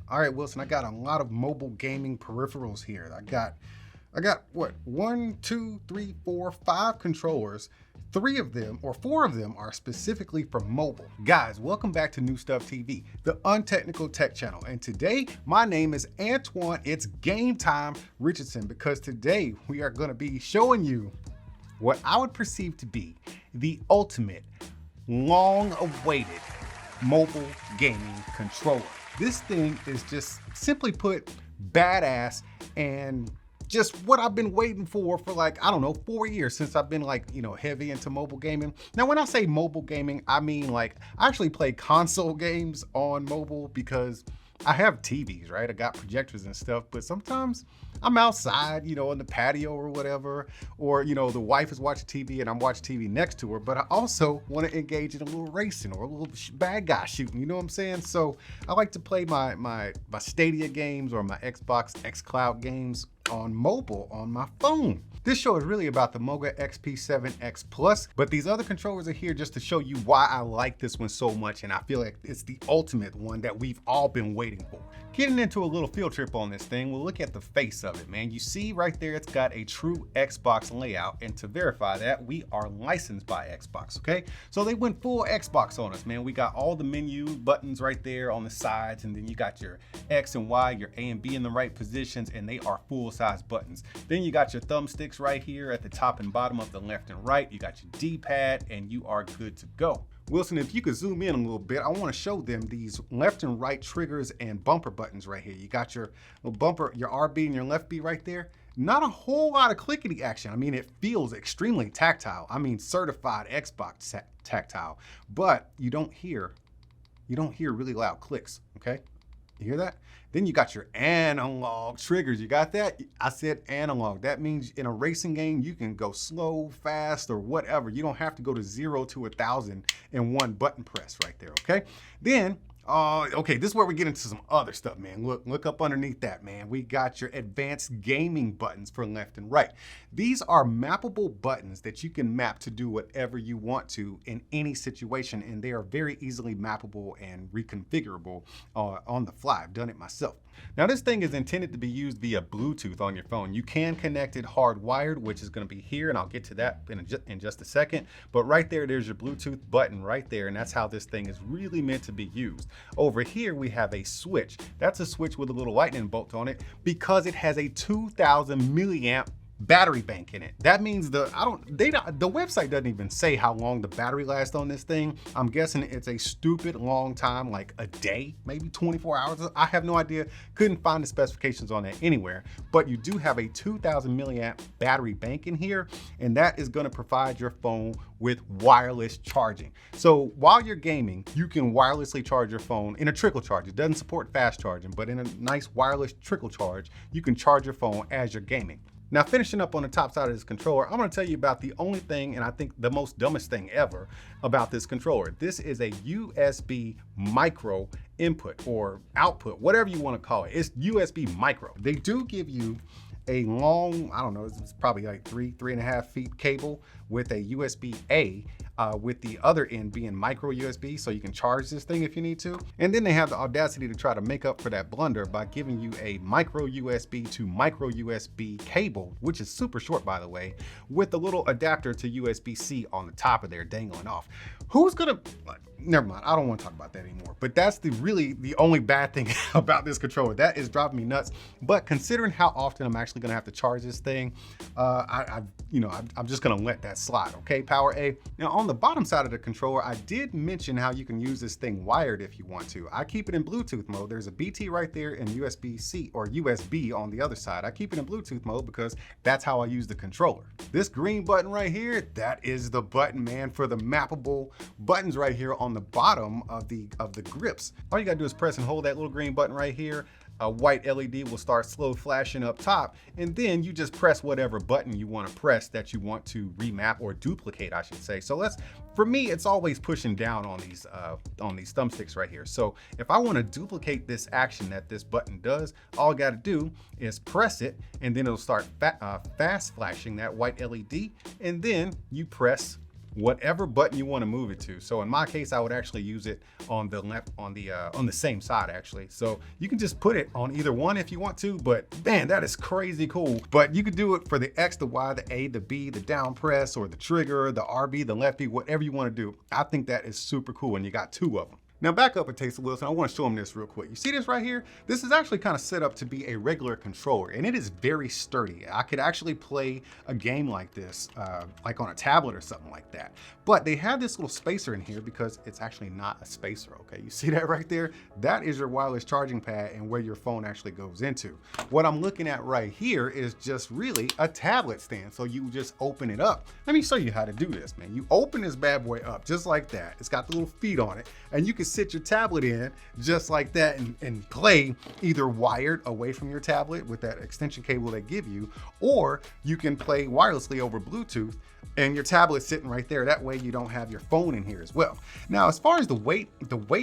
All right, Wilson, I got a lot of mobile gaming peripherals here. I got what, 1, 2, 3, 4, 5 controllers. 3 of them, or 4 of them, are specifically for mobile. Guys, welcome back to New Stuff TV, the untechnical tech channel. And today, my name is Antoine. It's game time Richardson, because today we are going to be showing you what I would perceive to be the ultimate, long-awaited mobile gaming controller. This thing is just, simply put, badass, and just what I've been waiting for like, I don't know, 4 years since I've been like, heavy into mobile gaming. Now, when I say mobile gaming, I mean like I actually play console games on mobile because I have TVs, right? I got projectors and stuff, but sometimes I'm outside, in the patio or whatever, or, the wife is watching TV and I'm watching TV next to her, but I also want to engage in a little racing or a little bad guy shooting, you know what I'm saying? So I like to play my Stadia games or my Xbox Xcloud games on mobile on my phone. This show is really about the MOGA XP7-X Plus, but these other controllers are here just to show you why I like this one so much, and I feel like it's the ultimate one that we've all been waiting for. Getting into a little field trip on this thing, we'll look at the face of it, man. You see right there, it's got a true Xbox layout, and to verify that, we are licensed by Xbox, okay? So they went full Xbox on us, man. We got all the menu buttons right there on the sides, and then you got your X and Y, your A and B in the right positions, and they are full-size buttons. Then you got your thumbsticks right here at the top and bottom of the left and right. You got your D-pad, and you are good to go. Wilson, if you could zoom in a little bit, I want to show them these left and right triggers and bumper buttons right here. You got your little bumper, your RB and your left B right there. Not a whole lot of clickety action. I mean, it feels extremely tactile. I mean, certified Xbox tactile, but you don't hear really loud clicks, okay? You hear that? Then you got your analog triggers. You got that? I said analog. That means in a racing game, you can go slow, fast, or whatever. You don't have to go to 0 to 1,000 in one button press right there, okay? Then, okay, this is where we get into some other stuff, man. Look up underneath that, man. We got your advanced gaming buttons for left and right. These are mappable buttons that you can map to do whatever you want to in any situation, and they are very easily mappable and reconfigurable on the fly. I've done it myself. Now, this thing is intended to be used via Bluetooth on your phone. You can connect it hardwired, which is going to be here, and I'll get to that in just a second. But right there, there's your Bluetooth button right there, and that's how this thing is really meant to be used. Over here, we have a switch. That's a switch with a little lightning bolt on it because it has a 2,000 milliamp battery bank in it. That means the website doesn't even say how long the battery lasts on this thing. I'm guessing it's a stupid long time, like a day, maybe 24 hours. I have no idea. Couldn't find the specifications on that anywhere, but you do have a 2,000 milliamp battery bank in here, and that is going to provide your phone with wireless charging. So while you're gaming, you can wirelessly charge your phone in a trickle charge. It doesn't support fast charging, but in a nice wireless trickle charge, you can charge your phone as you're gaming. Now, finishing up on the top side of this controller, I'm going to tell you about the only thing, and I think the most dumbest thing ever about this controller. This is a USB micro input or output, whatever you want to call it. It's USB micro. They do give you a long, I don't know, it's probably like 3.5 feet cable with a USB-A, with the other end being micro USB, so you can charge this thing if you need to. And then they have the audacity to try to make up for that blunder by giving you a micro USB to micro USB cable, which is super short, by the way, with a little adapter to USB-C on the top of there dangling off. Who's gonna, never mind, I don't want to talk about that anymore. But that's really the only bad thing about this controller. That is driving me nuts. But considering how often I'm actually gonna have to charge this thing, I'm just gonna let that slide, okay, PowerA? Now, on the bottom side of the controller, I did mention how you can use this thing wired if you want to. I keep it in Bluetooth mode. There's a BT right there and USB-C or USB on the other side. I keep it in Bluetooth mode because that's how I use the controller. This green button right here, that is the button, man, for the mappable buttons right here on the bottom of the grips. All you gotta do is press and hold that little green button right here. A white LED will start slow flashing up top, and then you just press whatever button you want to press that you want to remap or duplicate, I should say. So for me, it's always pushing down on these thumbsticks right here. So if I want to duplicate this action that this button does, all I got to do is press it, and then it'll start fast flashing that white LED, and then you press whatever button you want to move it to. So in my case, I would actually use it on the left, on the same side actually. So you can just put it on either one if you want to, but man, that is crazy cool. But you could do it for the X, the Y, the A, the B, the down press, or the trigger, the RB, the left B, whatever you want to do. I think that is super cool, and you got two of them. Now back up at Taste of Wilson, I want to show them this real quick. You see this right here? This is actually kind of set up to be a regular controller, and it is very sturdy. I could actually play a game like this, like on a tablet or something like that. But they have this little spacer in here because it's actually not a spacer, okay? You see that right there? That is your wireless charging pad and where your phone actually goes into. What I'm looking at right here is just really a tablet stand. So you just open it up. Let me show you how to do this, man. You open this bad boy up just like that. It's got the little feet on it, and you can sit your tablet in just like that and play either wired away from your tablet with that extension cable they give you, or you can play wirelessly over Bluetooth and your tablet's sitting right there. That way you don't have your phone in here as well. Now, as far as the weight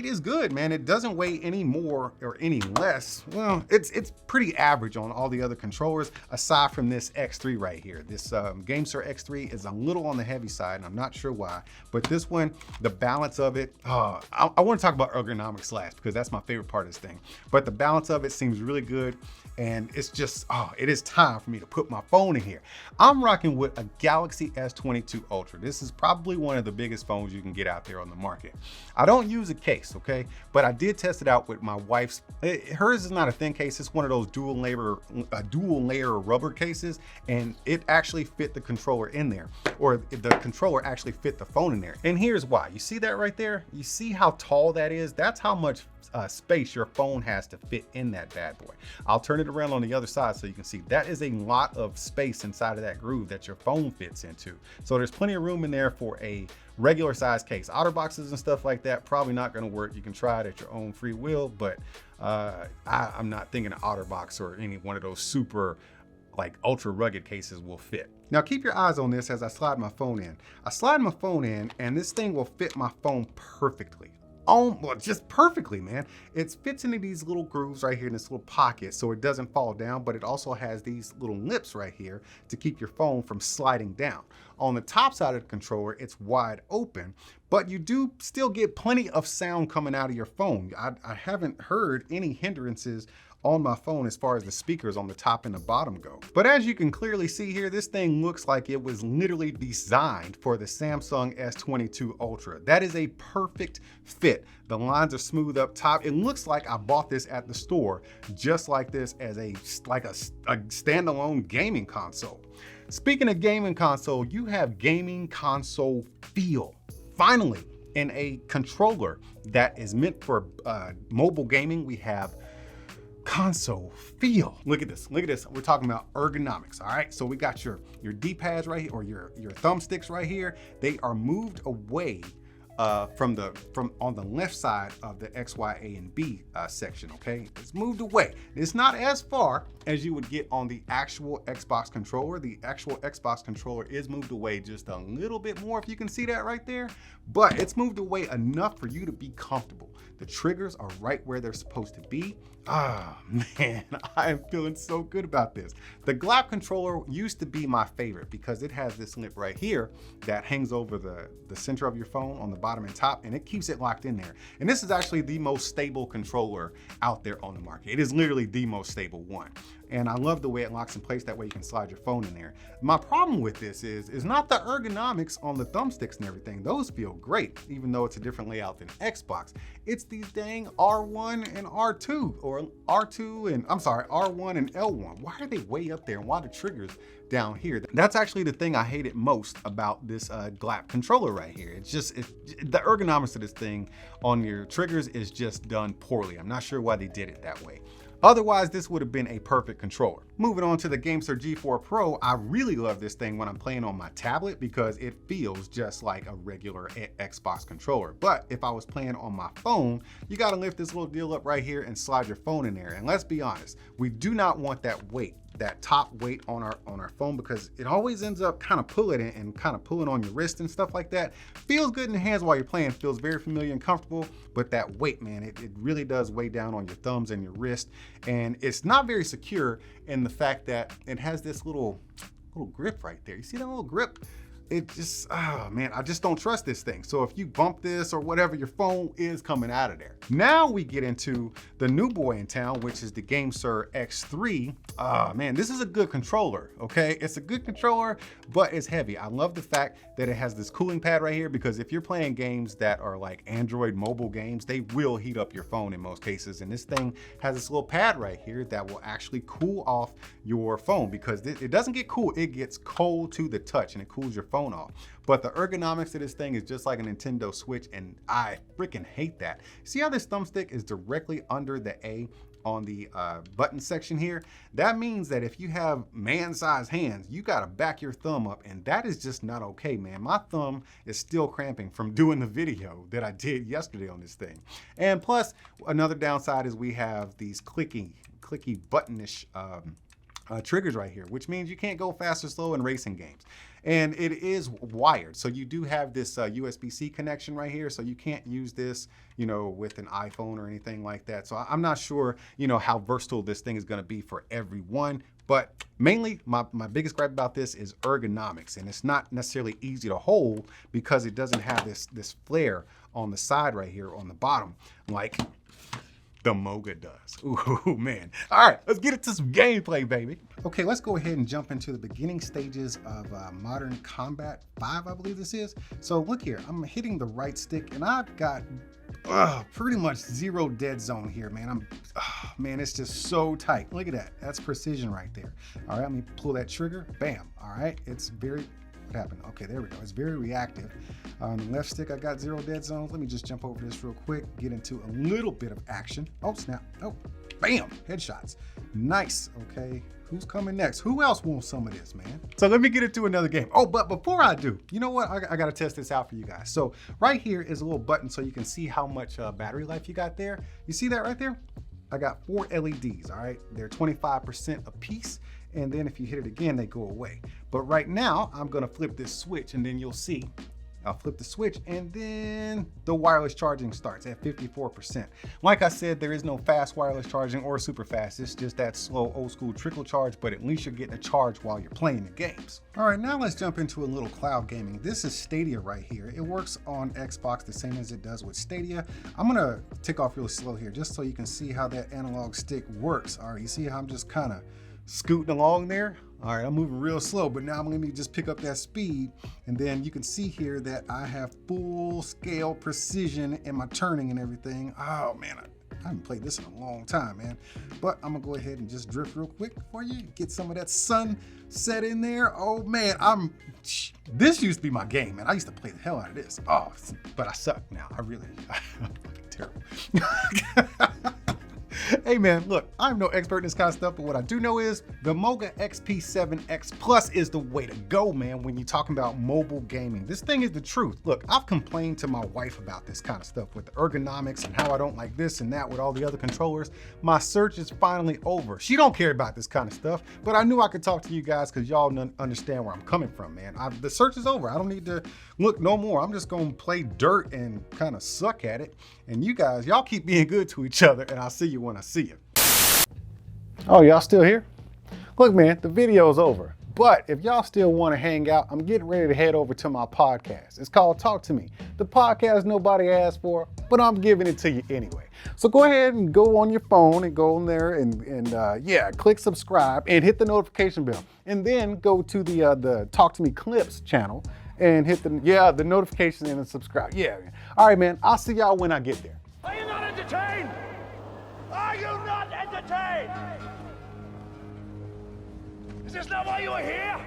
is good, man. It doesn't weigh any more or any less. Well, it's pretty average on all the other controllers, aside from this X3 right here. This Gamesir X3 is a little on the heavy side, and I'm not sure why, but this one, the balance of it, I want to talk about ergonomics last because that's my favorite part of this thing. But the balance of it seems really good, and it's just, it is time for me to put my phone in here. I'm rocking with a Galaxy S22 Ultra. This is probably one of the biggest phones you can get out there on the market. I don't use a case, okay? But I did test it out with my wife's. Hers is not a thin case. It's one of those dual layer rubber cases, and it actually fit the controller in there, or the controller actually fit the phone in there. And here's why. You see that right there? You see how tall that is? That's how much space your phone has to fit in that bad boy. I'll turn it around on the other side so you can see that is a lot of space inside of that groove that your phone fits into. So there's plenty of room in there for a regular size case. OtterBoxes and stuff like that, probably not going to work. You can try it at your own free will, but I'm not thinking an OtterBox or any one of those super like ultra rugged cases will fit. Now keep your eyes on this as I slide my phone in. I slide my phone in and this thing will fit my phone perfectly. Oh, well, just perfectly, man. It fits into these little grooves right here in this little pocket so it doesn't fall down, but it also has these little lips right here to keep your phone from sliding down. On the top side of the controller, it's wide open, but you do still get plenty of sound coming out of your phone. I haven't heard any hindrances on my phone as far as the speakers on the top and the bottom go. But as you can clearly see here, this thing looks like it was literally designed for the Samsung S22 Ultra. That is a perfect fit. The lines are smooth up top. It looks like I bought this at the store, just like this, as a standalone gaming console. Speaking of gaming console, you have gaming console feel. Finally, in a controller that is meant for mobile gaming, we have console feel. Look at this, look at this. We're talking about ergonomics, all right? So we got your D-pads right here, or your thumbsticks right here. They are moved away from on the left side of the X, Y, A, and B section, okay? It's moved away. It's not as far as you would get on the actual Xbox controller. The actual Xbox controller is moved away just a little bit more, if you can see that right there, but it's moved away enough for you to be comfortable. The triggers are right where they're supposed to be. Ah, man, I am feeling so good about this. The GLAP controller used to be my favorite because it has this lip right here that hangs over the center of your phone on the bottom and top, and it keeps it locked in there. And this is actually the most stable controller out there on the market. It is literally the most stable one. And I love the way it locks in place. That way you can slide your phone in there. My problem with this is not the ergonomics on the thumbsticks and everything. Those feel great, even though it's a different layout than Xbox. It's these dang R1 and R2, or R2 and, I'm sorry, R1 and L1. Why are they way up there, and why the triggers down here? That's actually the thing I hated most about this GLAP controller right here. It's just, the ergonomics of this thing on your triggers is just done poorly. I'm not sure why they did it that way. Otherwise, this would have been a perfect controller. Moving on to the Gamesir G4 Pro, I really love this thing when I'm playing on my tablet because it feels just like a regular Xbox controller. But if I was playing on my phone, you gotta lift this little deal up right here and slide your phone in there. And let's be honest, we do not want that weight, that top weight on our phone, because it always ends up kind of pulling it and kind of pulling on your wrist and stuff like that. Feels good in the hands while you're playing, feels very familiar and comfortable, but that weight, man, it really does weigh down on your thumbs and your wrist. And it's not very secure in the fact that it has this little grip right there. You see that little grip? it just, oh man, I just don't trust this thing. So if you bump this or whatever, your phone is coming out of there. Now we get into the new boy in town, which is the Gamesir X3. Man, this is a good controller, okay? It's a good controller, but it's heavy. I love the fact that it has this cooling pad right here, because if you're playing games that are like Android mobile games, they will heat up your phone in most cases. And this thing has this little pad right here that will actually cool off your phone, because it doesn't get cool, it gets cold to the touch and it cools your phone off. But the ergonomics of this thing is just like a Nintendo Switch, and I freaking hate that. See how this thumbstick is directly under the A on the button section here? That means that if you have man-sized hands, you gotta back your thumb up, and that is just not okay, man. My thumb is still cramping from doing the video that I did yesterday on this thing. And plus, another downside is we have these clicky buttonish triggers right here, which means you can't go fast or slow in racing games. And it is wired, so you do have this USB-C connection right here, so you can't use this, you know, with an iPhone or anything like that. So I'm not sure, you know, how versatile this thing is going to be for everyone. But mainly, my biggest gripe about this is ergonomics, and it's not necessarily easy to hold because it doesn't have this flare on the side right here on the bottom, like the Moga does. Ooh, man. All right, let's get into some gameplay, baby. Okay, let's go ahead and jump into the beginning stages of Modern Combat 5, I believe this is. So look here, I'm hitting the right stick, and I've got pretty much zero dead zone here, man. Man, it's just so tight. Look at that. That's precision right there. All right, let me pull that trigger. Bam. All right, it's very... What happened? Okay, there we go. It's very reactive. On the left stick, I got zero dead zones. Let me just jump over this real quick, get into a little bit of action. Oh, snap. Oh, bam, headshots. Nice, okay. Who's coming next? Who else wants some of this, man? So let me get into another game. Oh, but before I do, you know what? I gotta test this out for you guys. So right here is a little button so you can see how much battery life you got there. You see that right there? I got 4 LEDs, all right? They're 25% a piece. And then if you hit it again, they go away. But right now, I'm gonna flip this switch, and then you'll see, I'll flip the switch, and then the wireless charging starts at 54%. Like I said, there is no fast wireless charging or super fast. It's just that slow, old school trickle charge, but at least you're getting a charge while you're playing the games. All right, now let's jump into a little cloud gaming. This is Stadia right here. It works on Xbox the same as it does with Stadia. I'm gonna take off real slow here, just so you can see how that analog stick works. All right, you see how I'm just kind of scooting along there? All right, I'm moving real slow, but now I'm gonna just pick up that speed, and then you can see here that I have full scale precision in my turning and everything. Oh man, I haven't played this in a long time, man. But I'm gonna go ahead and just drift real quick for you, get some of that sunset in there. Oh man, this used to be my game, man. I used to play the hell out of this. Oh, but I suck now. I'm terrible. Hey man, look, I'm no expert in this kind of stuff, but what I do know is the MOGA XP7-X Plus is the way to go, man, when you're talking about mobile gaming. This thing is the truth. Look, I've complained to my wife about this kind of stuff with the ergonomics and how I don't like this and that with all the other controllers. My search is finally over. She don't care about this kind of stuff, but I knew I could talk to you guys because y'all understand where I'm coming from, man. The search is over. I don't need to look no more. I'm just gonna play dirt and kind of suck at it. And you guys, y'all keep being good to each other, and I'll see you when I see you. Oh, y'all still here? Look, man, the video's over. But if y'all still want to hang out, I'm getting ready to head over to my podcast. It's called Talk to Me. The podcast nobody asked for, but I'm giving it to you anyway. So go ahead and go on your phone and go on there and click subscribe and hit the notification bell. And then go to the Talk to Me Clips channel and hit the notification and subscribe. Yeah. All right, man. I'll see y'all when I get there. Are you not entertained? Are you not entertained? Is this not why you are here?